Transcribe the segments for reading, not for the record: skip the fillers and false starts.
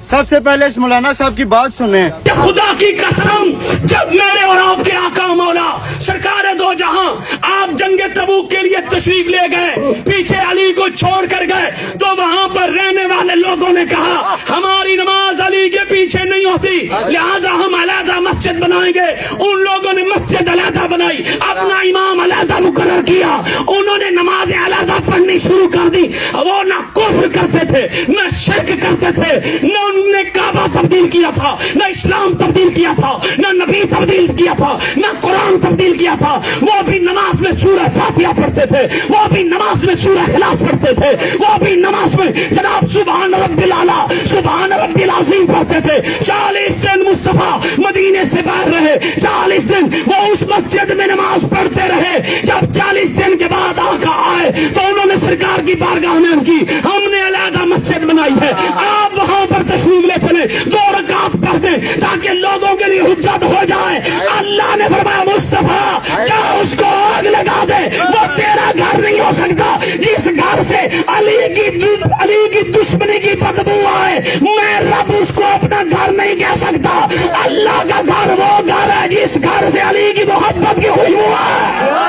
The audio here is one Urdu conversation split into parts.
سب سے پہلے اس مولانا صاحب کی بات سنیں. خدا کی قسم جب میرے اور آپ کے آقا مولا سرکار دو جہاں آپ جنگ تبوک کے لیے تشریف لے گئے، پیچھے علی کو چھوڑ کر گئے، تو وہاں پر رہنے والے لوگوں نے کہا ہماری نماز علی کے پیچھے نہیں ہوتی، لہذا ہم علیحدہ مسجد بنائیں گے. ان لوگوں نے مسجد علیحدہ بنائی، اپنا امام علیحدہ مقرر کیا، انہوں نے نماز علیحدہ پڑھنی شروع کر دی. وہ نہ کفر کرتے تھے، نہ شرک کرتے تھے، نہ انہوں نے کعبہ تبدیل کیا تھا، نہ اسلام تبدیل کیا تھا، نہ نبی تبدیل کیا تھا، نہ قرآن تبدیل کیا تھا. وہ بھی نماز میں سورہ فاتحہ پڑھتے تھے، وہ بھی نماز میں سورہ اخلاص پڑھتے تھے، وہ بھی نماز میں جناب سبحان رب الاعلیٰ سبحان رب العظیم پڑھتے تھے. 40 دن مصطفیٰ مدینے سے باہر رہے، 40 دن وہ اس مسجد میں نماز پڑھتے رہے. جب 40 دن کے بعد آقا آئے تو انہوں نے سرکار کی بارگاہ میں عرض کی ہم نے علیحدہ مسجد بنائی ہے، آپ وہاں پر تشریف لے چلیں، 2 رکعت پڑھ دیں تاکہ لوگوں کے لیے حجت ہو جائے. اللہ نے فرمایا مصطفیٰ جاؤ اس کو آگ لگا دے، وہ تیرا گھر نہیں ہو سکتا جس گھر سے علی کی دشمنی کی بدبو آئے. میں رب اس کو اپنا گھر نہیں کہہ سکتا. اللہ کا گھر وہ گھر ہے جس گھر سے علی کی محبت کی خوشبو ہے.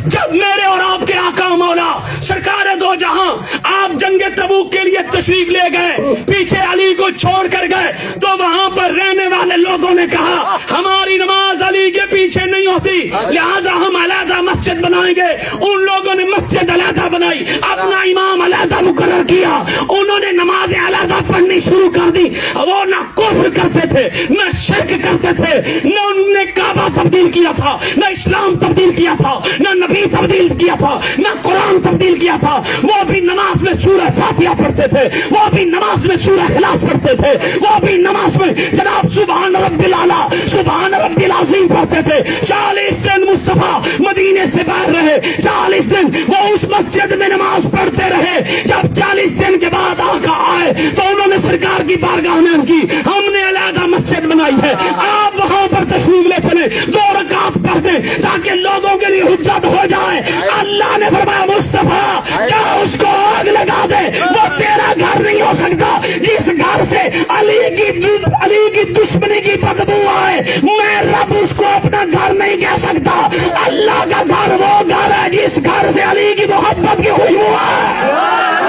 جب میرے اور آپ کے آقا مولا سرکار دو جہاں آپ جنگ تبوک کے لیے تشریف لے گئے، پیچھے علی کو چھوڑ کر گئے، تو وہاں پر رہنے والے لوگوں نے کہا ہماری نماز علی کے پیچھے نہیں ہوتی، لہذا ہم علیحدہ مسجد بنائیں گے. ان لوگوں نے مسجد علیحدہ بنائی، اپنا امام علیحدہ مقرر کیا، انہوں نے نماز علیحدہ پڑھنی شروع کر دی. وہ نہ کفر کرتے تھے، نہ شرک کرتے تھے، نہ انہوں نے کعبہ تبدیل کیا تھا، نہ اسلام تبدیل کیا تھا، نہ نبی تبدیل کیا تھا، نہ قرآن تبدیل کیا تھا. وہ بھی نماز میں سورہ فاتحہ پڑھتے تھے، وہ بھی نماز میں سورہ اخلاص پڑھتے تھے، وہ بھی نماز میں جناب سبحان رب الاعلیٰ سبحان رب العظیم پڑھتے تھے. 40 دن مصطفیٰ مدینے سے باہر رہے، 40 دن وہ اس مسجد میں نماز پڑھتے رہے. جب 40 دن کے بعد آقا آئے تو انہوں نے سرکار کی بارگاہ میں عرض کی ہم نے علیحدہ مسجد بنائی ہے، آپ وہاں پر تشریف لے چلیں، 2 رکعت پڑھ دیں تاکہ لوگوں کے لیے حجت ہو جائے. اللہ نے فرمایا مصطفیٰ جاؤ اس کو آگ لگا دے، وہ تیرا گھر نہیں ہو سکتا جس گھر سے علی کی دشمنی کی بدبو آئے. میں رب اس کو اپنا گھر نہیں کہہ سکتا. اللہ کا گھر وہ گھر ہے جس گھر سے علی کی محبت کی خوشبو ہے.